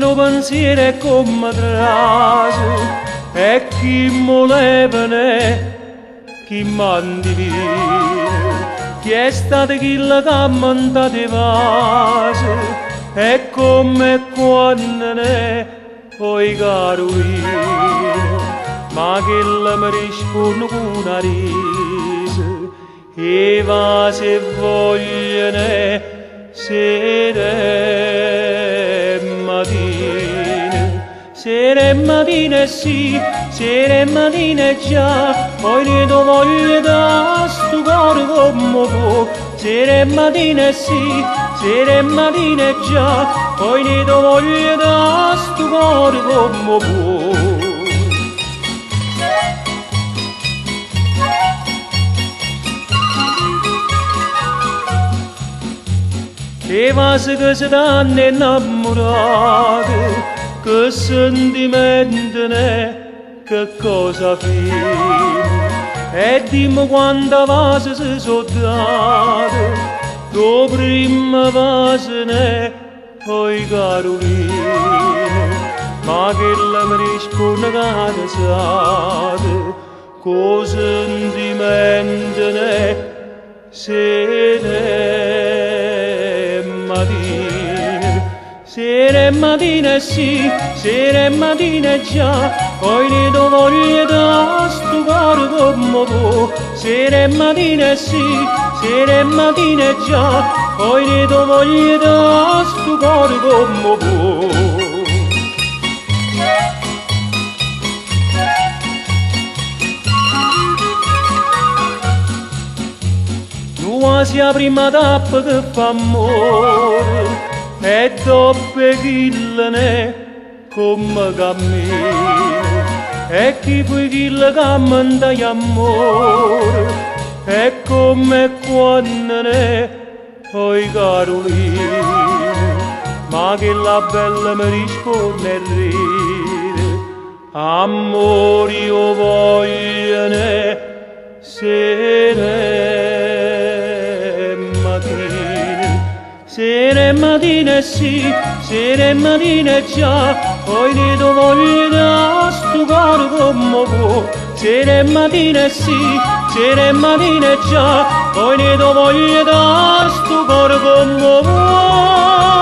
no pensiero è come traso e chi volevane chi mandivino chi è stato chi la cammanta di vaso e come quando ne poi carolino ma che la mi risponde con una risa e va se vogliono sera e mattina sì, sera e mattina già, poi ne do voglia da sto cuore come può. Sera e mattina sì, sera e mattina già, poi ne do voglia da sto cuore come può. E vasi che si danno innamorati che sentimento ne, che cosa fino e dimmi quanta vase si sono date tu prima vase ne, poi carolino ma che la mi risponde casate con sentimento ne se ne mattina sera e mattina sì, sera e mattina già, poi ne do voglia da sto cuore come può. Sera e mattina sì, sera e mattina già, poi ne do voglia da sto cuore come può. Quasi la prima tappa che fa amore e dopo chillane come cammino e chi poi chilla cammanta amore e come quando ne poi carolino ma che la bella mi risponde e ride amore io voglio ne sera e mattina sì, sera e mattina già, poi ne do voglia da sto cuore come può. Sera e mattina sì, sera e mattina già, poi ne do voglia da sto cuore come può.